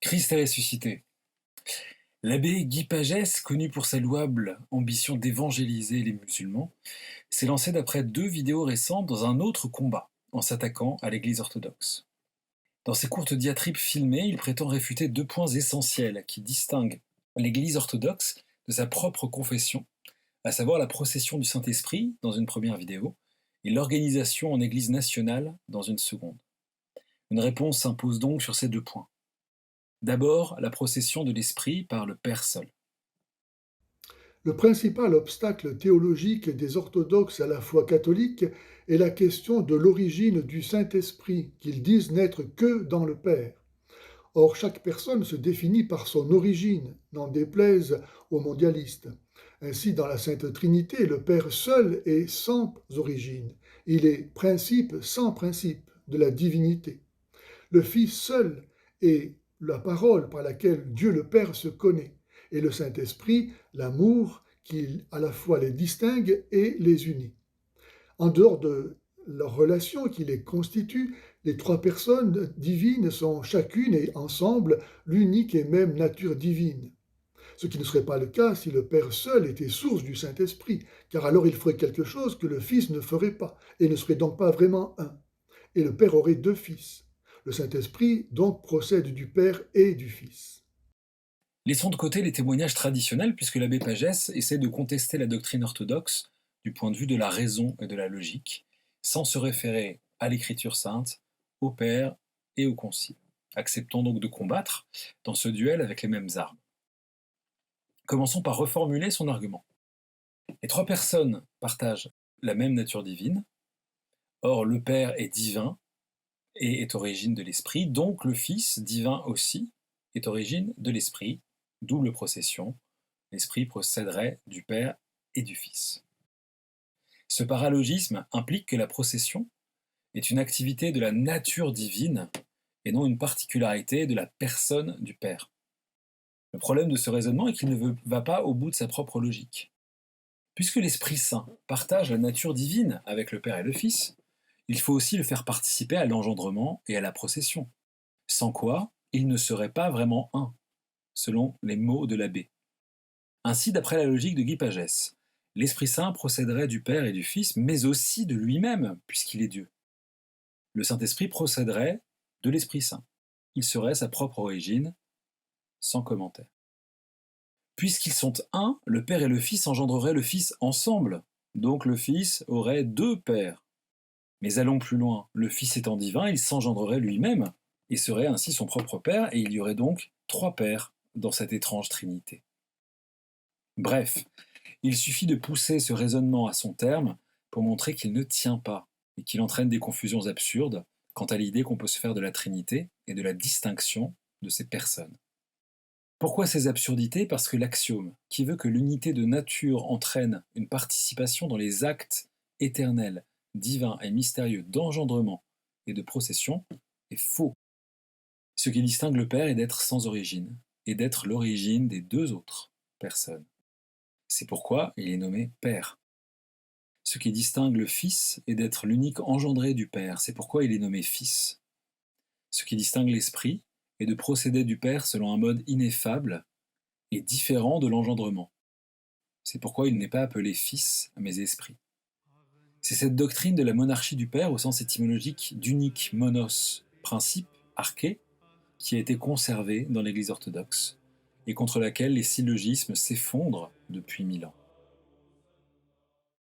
Christ est ressuscité. L'abbé Guy Pagès, connu pour sa louable ambition d'évangéliser les musulmans, s'est lancé d'après deux vidéos récentes dans un autre combat, en s'attaquant à l'Église orthodoxe. Dans ses courtes diatribes filmées, il prétend réfuter deux points essentiels qui distinguent l'Église orthodoxe de sa propre confession, à savoir la procession du Saint-Esprit dans une première vidéo et l'organisation en Église nationale dans une seconde. Une réponse s'impose donc sur ces deux points. D'abord, la procession de l'Esprit par le Père seul. Le principal obstacle théologique des orthodoxes à la foi catholique est la question de l'origine du Saint-Esprit, qu'ils disent n'être que dans le Père. Or, chaque personne se définit par son origine, n'en déplaise aux mondialistes. Ainsi, dans la Sainte Trinité, le Père seul est sans origine. Il est principe sans principe de la divinité. Le Fils seul est la parole par laquelle Dieu le Père se connaît, et le Saint-Esprit, l'amour qui à la fois les distingue et les unit. En dehors de leur relation qui les constitue, les trois personnes divines sont chacune et ensemble l'unique et même nature divine. Ce qui ne serait pas le cas si le Père seul était source du Saint-Esprit, car alors il ferait quelque chose que le Fils ne ferait pas, et ne serait donc pas vraiment un. Et le Père aurait deux fils. Le Saint-Esprit donc procède du Père et du Fils. Laissons de côté les témoignages traditionnels puisque l'abbé Pagès essaie de contester la doctrine orthodoxe du point de vue de la raison et de la logique, sans se référer à l'Écriture sainte, au Père et au Concile. Acceptons donc de combattre dans ce duel avec les mêmes armes. Commençons par reformuler son argument. Les trois personnes partagent la même nature divine, or le Père est divin et est origine de l'Esprit, donc le Fils, divin aussi, est origine de l'Esprit, double procession, l'Esprit procéderait du Père et du Fils. Ce paralogisme implique que la procession est une activité de la nature divine et non une particularité de la personne du Père. Le problème de ce raisonnement est qu'il ne va pas au bout de sa propre logique. Puisque l'Esprit Saint partage la nature divine avec le Père et le Fils, il faut aussi le faire participer à l'engendrement et à la procession, sans quoi il ne serait pas vraiment un, selon les mots de l'abbé. Ainsi, d'après la logique de Guy Pagès, l'Esprit Saint procéderait du Père et du Fils, mais aussi de lui-même, puisqu'il est Dieu. Le Saint-Esprit procéderait de l'Esprit Saint. Il serait sa propre origine, sans commentaire. Puisqu'ils sont un, le Père et le Fils engendreraient le Fils ensemble, donc le Fils aurait deux pères. Mais allons plus loin, le Fils étant divin, il s'engendrerait lui-même, et serait ainsi son propre Père, et il y aurait donc trois pères dans cette étrange Trinité. Bref, il suffit de pousser ce raisonnement à son terme pour montrer qu'il ne tient pas, et qu'il entraîne des confusions absurdes quant à l'idée qu'on peut se faire de la Trinité et de la distinction de ces personnes. Pourquoi ces absurdités? Parce que l'axiome, qui veut que l'unité de nature entraîne une participation dans les actes éternels, divins et mystérieux d'engendrement et de procession, est faux. Ce qui distingue le Père est d'être sans origine, et d'être l'origine des deux autres personnes. C'est pourquoi il est nommé Père. Ce qui distingue le Fils est d'être l'unique engendré du Père, c'est pourquoi il est nommé Fils. Ce qui distingue l'Esprit est de procéder du Père selon un mode ineffable et différent de l'engendrement. C'est pourquoi il n'est pas appelé Fils, mais Esprit. C'est cette doctrine de la monarchie du Père au sens étymologique d'unique monos, principe, arché, qui a été conservée dans l'Église orthodoxe et contre laquelle les syllogismes s'effondrent depuis 1000 ans.